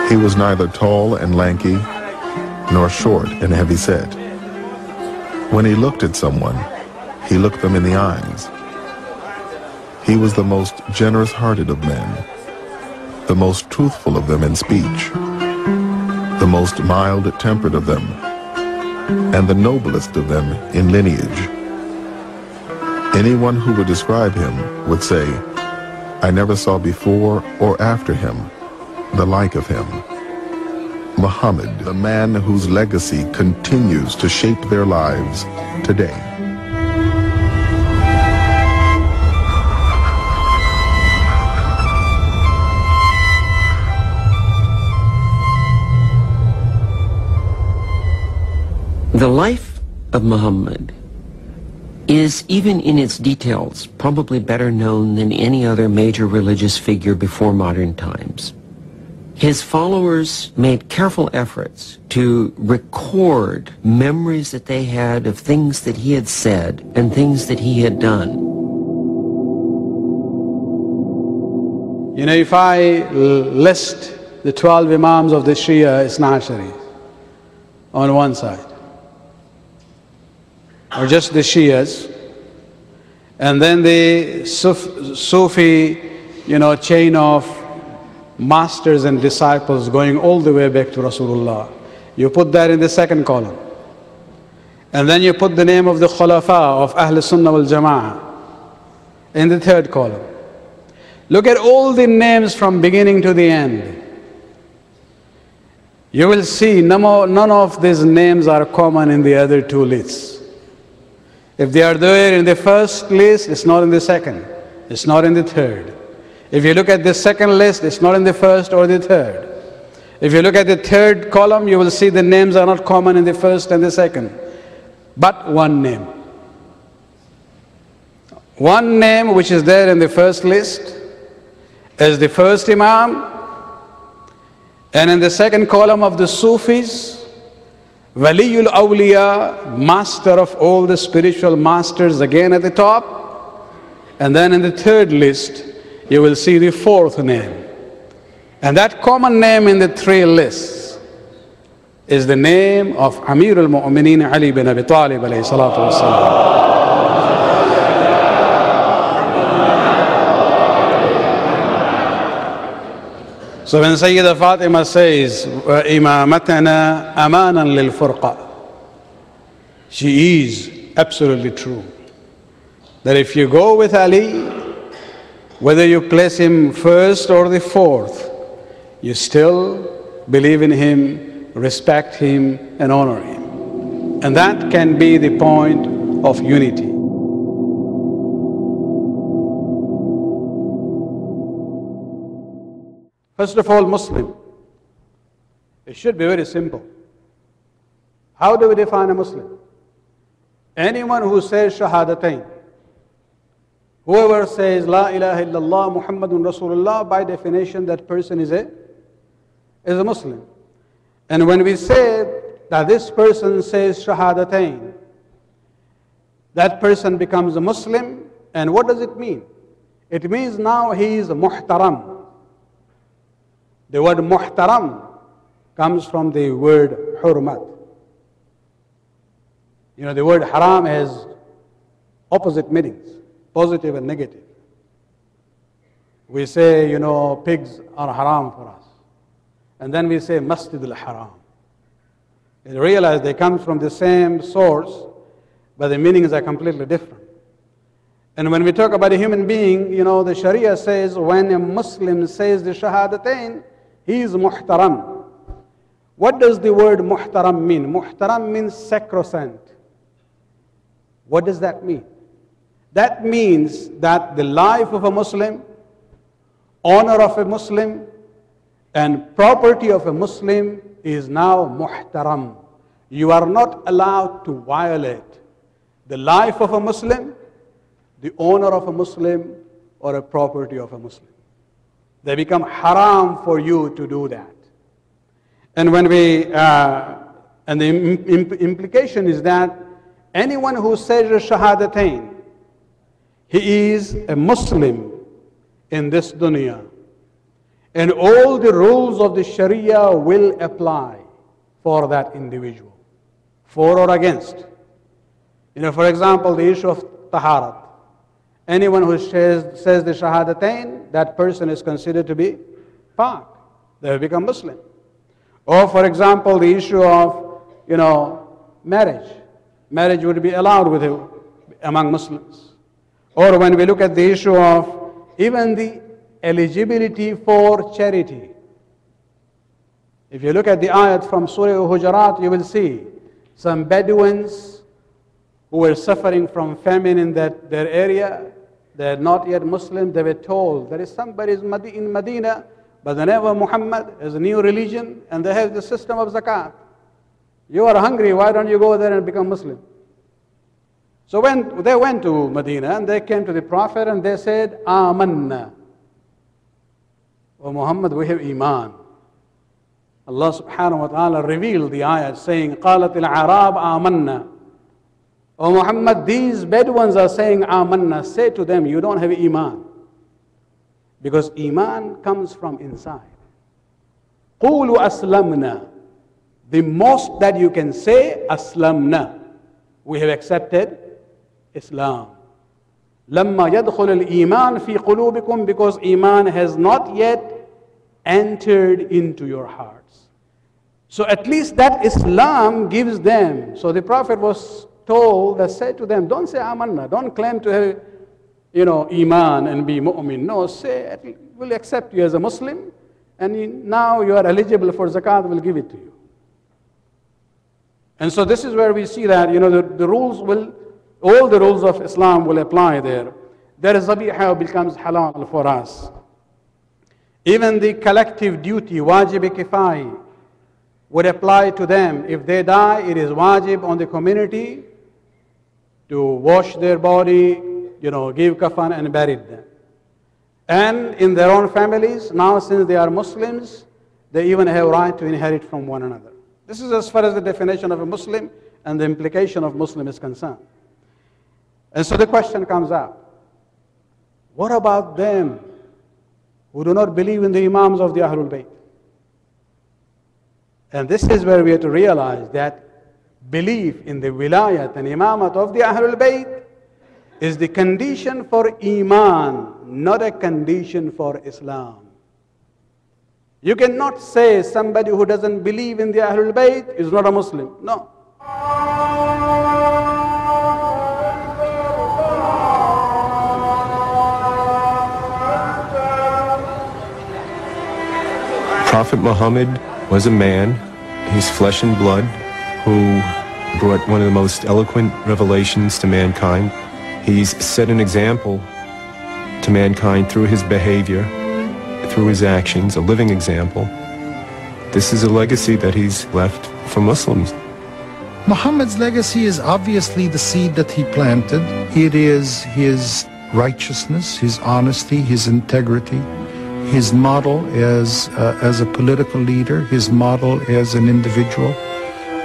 He was neither tall and lanky, nor short and heavy-set. When he looked at someone, he looked them in the eyes. He was the most generous-hearted of men, the most truthful of them in speech, the most mild-tempered of them, and the noblest of them in lineage. Anyone who would describe him would say, "I never saw before or after him the like of him." Muhammad, the man whose legacy continues to shape their lives today. The life of Muhammad is, even in its details, probably better known than any other major religious figure before modern times. His followers made careful efforts to record memories that they had of things that he had said and things that he had done. You know, if I list the 12 Imams of the Shia Isna Ashari on one side, or just the Shias, and then the Sufi, chain of masters and disciples going all the way back to Rasulullah. You put that in the second column. And then you put the name of the Khulafa of Ahl Sunnah wal Jama'ah in the third column. Look at all the names from beginning to the end. You will see none of these names are common in the other two lists. If they are there in the first list, it's not in the second, it's not in the third. If you look at the second list, it's not in the first or the third. If you look at the third column, you will see the names are not common in the first and the second, but one name. One name which is there in the first list is the first Imam, and in the second column of the Sufis, Waliyul Awliya, master of all the spiritual masters, again at the top. And then in the third list, you will see the fourth name. And that common name in the three lists is the name of Amir al-Mu'mineen Ali bin Abi Talib alayhi salatu wassalam. So when Sayyida Fatima says, "Imamatana amanan lil furqa," she is absolutely true. That if you go with Ali, whether you place him first or the fourth, you still believe in him, respect him, and honor him. And that can be the point of unity. First of all, Muslim. It should be very simple. How do we define a Muslim? Anyone who says Shahadatain. Whoever says La ilaha illallah Muhammadun Rasulullah, by definition that person is a Muslim. And when we say that this person says Shahadatain, that person becomes a Muslim. And what does it mean? It means now he is muhtaram. The word muhtaram comes from the word hurmat. You know, the word haram has opposite meanings, positive and negative. We say, pigs are haram for us. And then we say masjid al-haram. You realize they come from the same source, but the meanings are completely different. And when we talk about a human being, the Sharia says when a Muslim says the Shahadatain, he is muhtaram. What does the word muhtaram mean? Muhtaram means sacrosanct. What does that mean? That means that the life of a Muslim, honor of a Muslim, and property of a Muslim is now muhtaram. You are not allowed to violate the life of a Muslim, the honor of a Muslim, or a property of a Muslim. They become haram for you to do that. And when and the implication is that anyone who says Shahadatain, he is a Muslim in this dunya. And all the rules of the Sharia will apply for that individual, for or against. For example, the issue of taharat. Anyone who says the shahadatain, that person is considered to be pak. They have become Muslim. Or for example, the issue of, marriage. Marriage would be allowed among Muslims. Or when we look at the issue of even the eligibility for charity. If you look at the ayat from Surah Al-Hujurat, you will see some Bedouins who were suffering from famine in their area. They are not yet Muslim. They were told there is somebody in Medina by the name of Muhammad, has a new religion, and they have the system of zakat. You are hungry, why don't you go there and become Muslim? So when they went to Medina and they came to the Prophet and they said, Amanna. Oh Muhammad, we have Iman. Allah subhanahu wa ta'ala revealed the ayat saying, قالت العراب آمنا. Oh Muhammad, these Bedouins are saying Amanna. Say to them, you don't have Iman. Because Iman comes from inside. قولوا أسلمنا. The most that you can say, أسلمنا. We have accepted Islam. لما يدخل الإيمان في قلوبكم, because Iman has not yet entered into your hearts. So at least that Islam gives them. So the Prophet was told that said to them, don't say Amanna, don't claim to have Iman and be mu'min. No, say, we'll accept you as a Muslim, and now you are eligible for zakat, we'll give it to you. And so this is where we see that, the rules will, all the rules of Islam will apply there. There is zabiha becomes halal for us. Even the collective duty, wajib kifai, would apply to them. If they die, it is wajib on the community to wash their body, give kafan and bury them. And in their own families, now since they are Muslims, they even have right to inherit from one another. This is as far as the definition of a Muslim and the implication of Muslim is concerned. And so the question comes up, what about them who do not believe in the Imams of the Ahlul Bayt? And this is where we have to realize that belief in the wilayat and imamat of the Ahlul Bayt is the condition for Iman, not a condition for Islam. You cannot say somebody who doesn't believe in the Ahlul Bayt is not a Muslim. No. Prophet Muhammad was a man, he's flesh and blood, who brought one of the most eloquent revelations to mankind. He's set an example to mankind through his behavior, through his actions, a living example. This is a legacy that he's left for Muslims. Muhammad's legacy is obviously the seed that he planted. It is his righteousness, his honesty, his integrity, his model as a political leader, his model as an individual,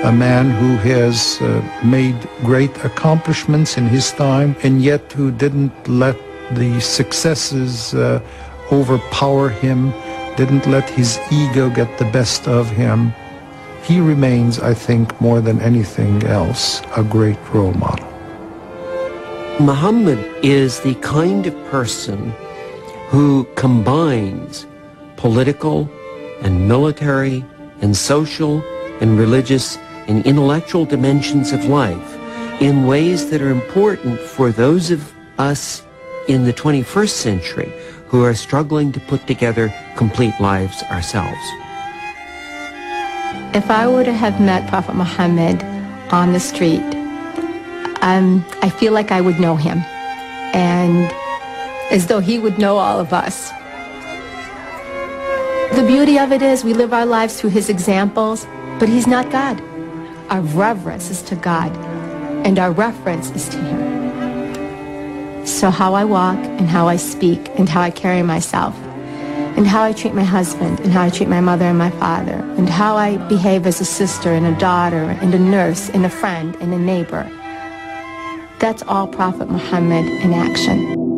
a man who has made great accomplishments in his time, and yet who didn't let the successes overpower him, didn't let his ego get the best of him. He remains, I think, more than anything else, a great role model. Muhammad is the kind of person who combines political and military and social and religious and intellectual dimensions of life in ways that are important for those of us in the 21st century who are struggling to put together complete lives ourselves. If I were to have met Prophet Muhammad on the street, I feel like I would know him, and as though he would know all of us. The beauty of it is we live our lives through his examples, but he's not God. Our reverence is to God, and our reference is to him. So how I walk and how I speak and how I carry myself and how I treat my husband and how I treat my mother and my father and how I behave as a sister and a daughter and a nurse and a friend and a neighbor, that's all Prophet Muhammad in action.